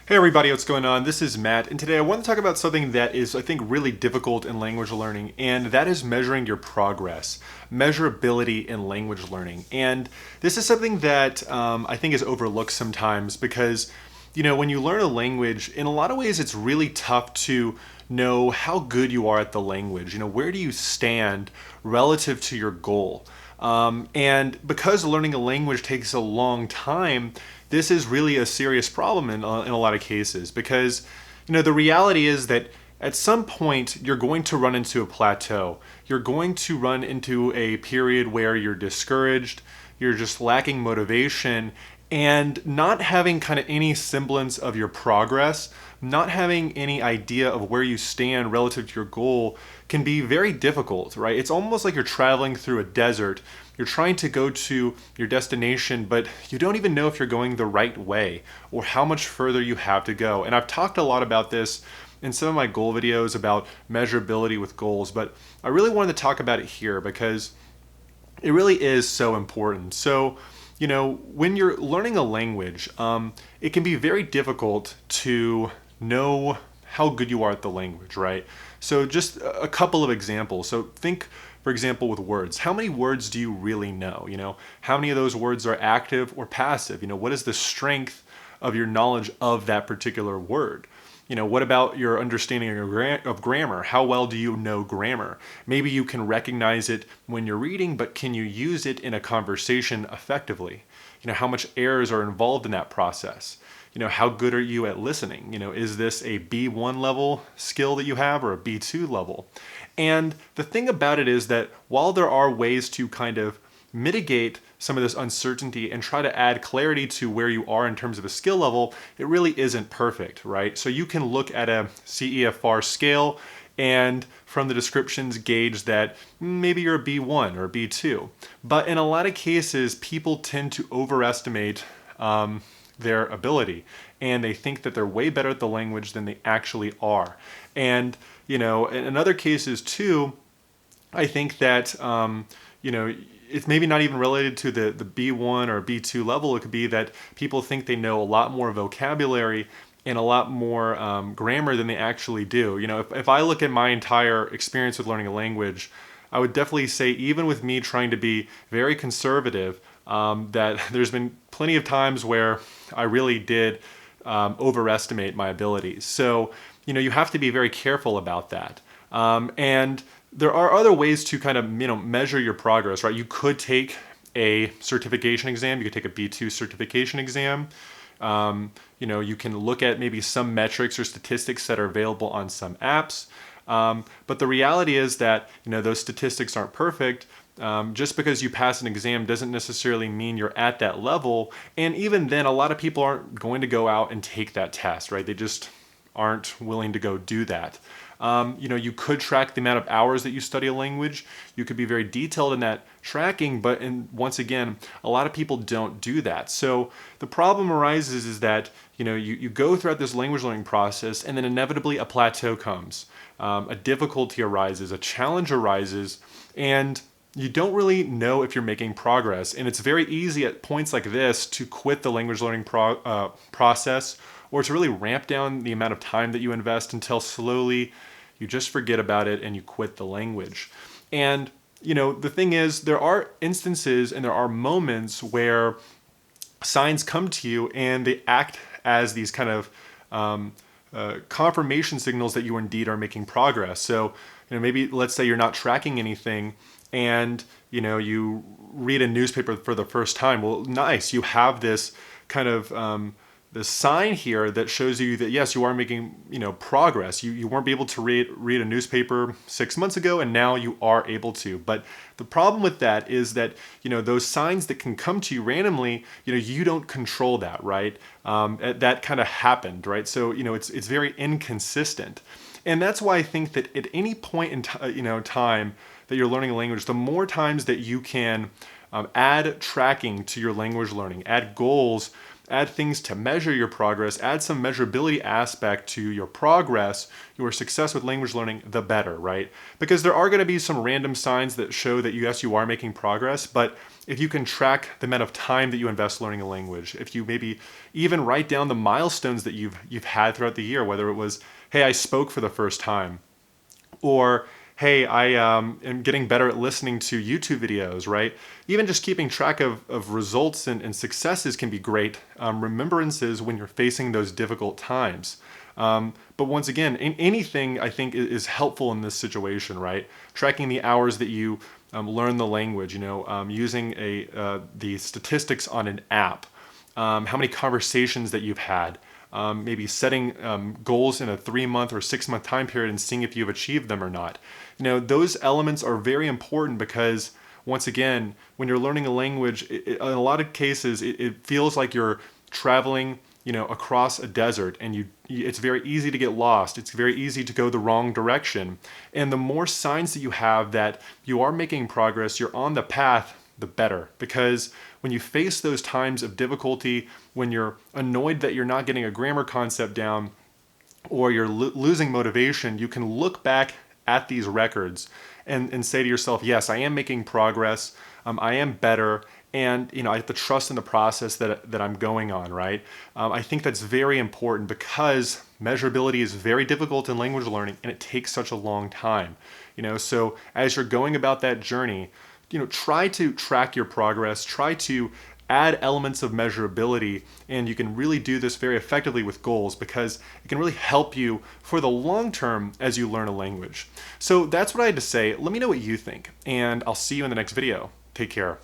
Hey everybody, what's going on? This is Matt, and today I want to talk about something that is, I think, really difficult in language learning, and that is measuring your progress, measurability in language learning. And this is something that I think is overlooked sometimes because, when you learn a language, in a lot of ways, it's really tough to know how good you are at the language. Where do you stand relative to your goal? And because learning a language takes a long time, this is really a serious problem in a lot of cases because, the reality is that at some point you're going to run into a plateau. You're going to run into a period where you're discouraged, you're just lacking motivation, and not having kind of any semblance of your progress, not having any idea of where you stand relative to your goal can be very difficult, right? It's almost like you're traveling through a desert. You're trying to go to your destination, but you don't even know if you're going the right way or how much further you have to go. And I've talked a lot about this in some of my goal videos about measurability with goals, but I really wanted to talk about it here because it really is so important. So, when you're learning a language, it can be very difficult to know how good you are at the language, right? So, just a couple of examples. So, think, for example, with words. How many words do you really know? How many of those words are active or passive? What is the strength of your knowledge of that particular word? What about your understanding of grammar? How well do you know grammar? Maybe you can recognize it when you're reading, but can you use it in a conversation effectively? How much errors are involved in that process? How good are you at listening? Is this a B1 level skill that you have or a B2 level? And the thing about it is that while there are ways to kind of mitigate some of this uncertainty and try to add clarity to where you are in terms of a skill level, it really isn't perfect, right? So you can look at a CEFR scale and from the descriptions gauge that maybe you're a B1 or a B2. But in a lot of cases, people tend to overestimate their ability and they think that they're way better at the language than they actually are. And, in other cases too, I think that, it's maybe not even related to the B1 or B2 level. It could be that people think they know a lot more vocabulary and a lot more grammar than they actually do. If I look at my entire experience with learning a language, I would definitely say, even with me trying to be very conservative, that there's been plenty of times where I really did overestimate my abilities. So, you have to be very careful about that. And there are other ways to kind of measure your progress, right? You could take a certification exam. You could take a B2 certification exam. You can look at maybe some metrics or statistics that are available on some apps. But the reality is that those statistics aren't perfect. Just because you pass an exam doesn't necessarily mean you're at that level. And even then, a lot of people aren't going to go out and take that test, right? They just aren't willing to go do that. You could track the amount of hours that you study a language. You could be very detailed in that tracking, but once again, a lot of people don't do that. So the problem arises is that you go throughout this language learning process, and then inevitably a plateau comes, a difficulty arises, a challenge arises, and you don't really know if you're making progress. And it's very easy at points like this to quit the language learning process, or to really ramp down the amount of time that you invest until slowly you just forget about it and you quit the language. And, the thing is, there are instances and there are moments where signs come to you and they act as these kind of confirmation signals that you indeed are making progress. So, maybe let's say you're not tracking anything and, you read a newspaper for the first time. Well, nice, you have this kind of the sign here that shows you that yes, you are making progress. You weren't able to read a newspaper 6 months ago, and now you are able to. But the problem with that is that those signs that can come to you randomly, you don't control that, right? That kind of happened, right? So it's very inconsistent, and that's why I think that at any point in time that you're learning a language, the more times that you can add tracking to your language learning, add goals, add things to measure your progress, add some measurability aspect to your progress, your success with language learning, the better, right? Because there are going to be some random signs that show that yes, you are making progress, but if you can track the amount of time that you invest learning a language, if you maybe even write down the milestones that you've had throughout the year, whether it was, hey, I spoke for the first time, or hey, I am getting better at listening to YouTube videos, right? Even just keeping track of results and successes can be great remembrances when you're facing those difficult times. But once again, anything I think is helpful in this situation, right? Tracking the hours that you learn the language, using the statistics on an app, how many conversations that you've had, maybe setting goals in a 3-month or 6-month time period and seeing if you've achieved them or not. Those elements are very important because, once again, when you're learning a language, in a lot of cases, it feels like you're traveling, across a desert, and it's very easy to get lost. It's very easy to go the wrong direction. And the more signs that you have that you are making progress, you're on the path, the better. Because when you face those times of difficulty, when you're annoyed that you're not getting a grammar concept down, or you're losing motivation, you can look back at these records and say to yourself, yes, I am making progress, I am better, and I have to trust in the process that I'm going on, right? I think that's very important because measurability is very difficult in language learning and it takes such a long time. So as you're going about that journey, try to track your progress, try to add elements of measurability, and you can really do this very effectively with goals because it can really help you for the long term as you learn a language. So that's what I had to say. Let me know what you think, and I'll see you in the next video. Take care.